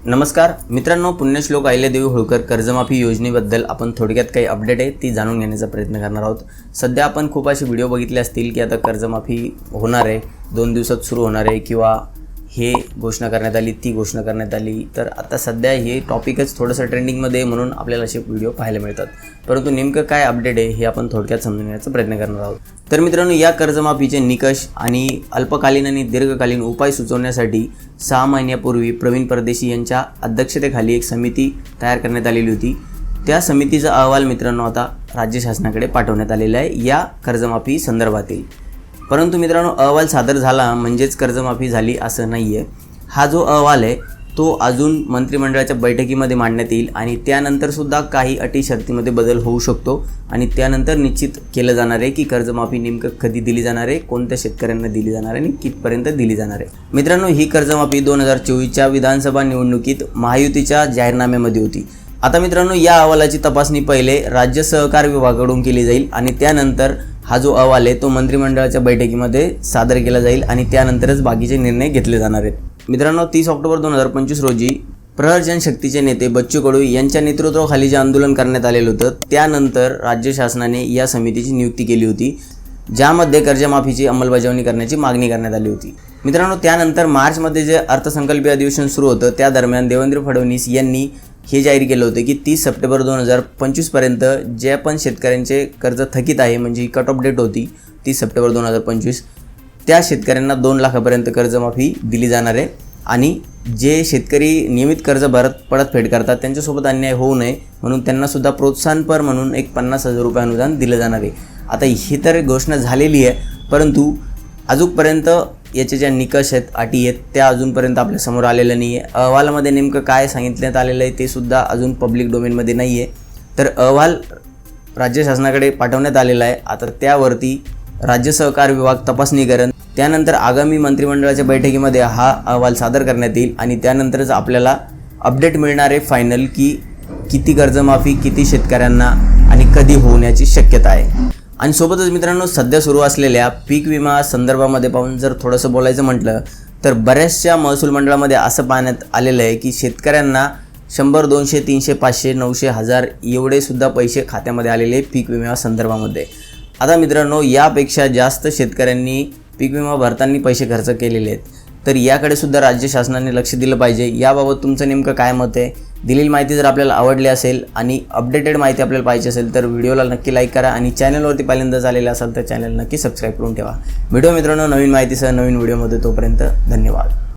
नमस्कार मित्रांनो, पुण्यश्लोक अहिल्यादेवी होळकर कर्जमाफी योजनेबद्दल आपण थोडक्यात काही अपडेट आहे ती जाणून घेण्याचा प्रयत्न करणार आहोत। सध्या आपण खूप असे व्हिडिओ बघितले असतील की आता कर्जमाफी होणार आहे, 2 दिवसात सुरू होणार आहे किंवा हे घोषणा करण्यात आली, ती घोषणा करण्यात आली। तर आता सध्या हे टॉपिकच थोडंसं ट्रेंडिंगमध्ये म्हणून आपल्याला असे व्हिडिओ पाहायला मिळतात, परंतु नेमकं काय अपडेट आहे हे आपण थोडक्यात समजून घेण्याचा प्रयत्न करणार आहोत। तर मित्रांनो, या कर्जमाफीचे निकष आणि अल्पकालीन आणि दीर्घकालीन उपाय सुचवण्यासाठी 6 महिन्यापूर्वी प्रवीण परदेशी यांच्या अध्यक्षतेखाली एक समिती तयार करण्यात आलेली होती। त्या समितीचा अहवाल मित्रांनो आता राज्य शासनाकडे पाठवण्यात आलेला आहे या कर्जमाफी संदर्भातील। परंतु मित्रांनो, अहवाल सादर झाला म्हणजेच कर्जमाफी झाली असं नाही आहे। हा जो अहवाल आहे तो अजून मंत्रिमंडळाच्या बैठकीमध्ये मांडण्यात येईल आणि त्यानंतरसुद्धा काही अटी शर्तीमध्ये बदल होऊ शकतो आणि त्यानंतर निश्चित केलं जाणार आहे की कर्जमाफी नेमकं कधी दिली जाणार आहे, कोणत्या शेतकऱ्यांना दिली जाणार आहे आणि कितपर्यंत दिली जाणार आहे। मित्रांनो, ही कर्जमाफी 2024च्या विधानसभा निवडणुकीत महायुतीच्या जाहीरनाम्यामध्ये होती। आता मित्रांनो, या अहवालाची तपासणी पहिले राज्य सहकार विभागाकडून केली जाईल आणि त्यानंतर हा जो अहवाल आहे तो मंत्रिमंडळाच्या बैठकीमध्ये सादर केला जाईल आणि त्यानंतरच बाकीचे निर्णय घेतले जाणार आहेत। मित्रांनो, 30 ऑक्टोबर 2025 रोजी प्रहार जनशक्तीचे नेते बच्चू कडू यांच्या नेतृत्वाखाली जे आंदोलन करण्यात आलेलं होतं त्यानंतर राज्य शासनाने या समितीची नियुक्ती केली होती, ज्यामध्ये कर्जमाफीची अंमलबजावणी करण्याची मागणी करण्यात आली होती। मित्रांनो, त्यानंतर मार्चमध्ये जे अर्थसंकल्पीय अधिवेशन सुरू होतं त्या दरम्यान देवेंद्र फडणवीस यांनी हे जाहीर केलं होतं की 30 सप्टेंबर 2025 पर्यंत जे पण शेतकऱ्यांचे कर्ज थकीत आहे, म्हणजे कट ऑफ डेट होती 30 सप्टेंबर 2025, त्या शेतकऱ्यांना 2 लाखापर्यंत कर्जमाफी दिली जाणार आहे आणि जे शेतकरी नियमित कर्ज परतफेड करतात त्यांच्यासोबत अन्याय होऊ नये म्हणून त्यांनासुद्धा प्रोत्साहनपर म्हणून एक 50,000 रुपये अनुदान दिलं जाणार आहे। आता ही तर घोषणा झालेली आहे, परंतु अजूनपर्यंत याचे ज्या निकष आहेत, अटी आहेत त्या अजूनपर्यंत आपल्यासमोर आलेलं नाही आहे। अहवालामध्ये नेमकं काय सांगितण्यात आलेलं आहे ते सुद्धा अजून पब्लिक डोमेनमध्ये नाही आहे। तर अहवाल राज्य शासनाकडे पाठवण्यात आलेला आहे। आता त्यावरती राज्य सहकार विभाग तपासणी करेल, त्यानंतर आगामी मंत्रिमंडळाच्या बैठकीमध्ये हा अहवाल सादर करण्यात येईल आणि त्यानंतरच आपल्याला अपडेट मिळणार आहे फायनल की किती कर्जमाफी, किती शेतकऱ्यांना आणि कधी होण्याची शक्यता आहे। आणि सोबतच मित्रांनो, सध्या सुरू असलेल्या पीक विमा संदर्भामध्ये पाहून जर थोडंसं बोलायचं म्हटलं तर बऱ्याचशा महसूल मंडळामध्ये असं पाहण्यात आलेलं आहे की शेतकऱ्यांना 100, 200, 300, 500, 900, 1000 एवढे सुद्धा पैसे खात्यामध्ये आलेले पीक विमा संदर्भामध्ये। आता मित्रांनो, यापेक्षा जास्त शेतकऱ्यांनी पीक विमा भरताना पैसे खर्च केलेले आहेत, तर याकडे सुद्धा राज्य शासनाने लक्ष दिलं पाहिजे। याबाबत तुमचं नेमकं काय मत आहे? दिलेली माहिती जर आपल्याला आवडली असेल आणि अपडेटेड माहिती आपल्याला पाहिजे असेल तर व्हिडिओला नक्की लाईक करा आणि चॅनलवरती पहिल्यांदा झालेलं असेल तर चॅनल नक्की सबस्क्राईब करून ठेवा। व्हिडिओ मित्रांनो नवीन माहितीसह नवीन व्हिडिओमध्ये, तोपर्यंत धन्यवाद।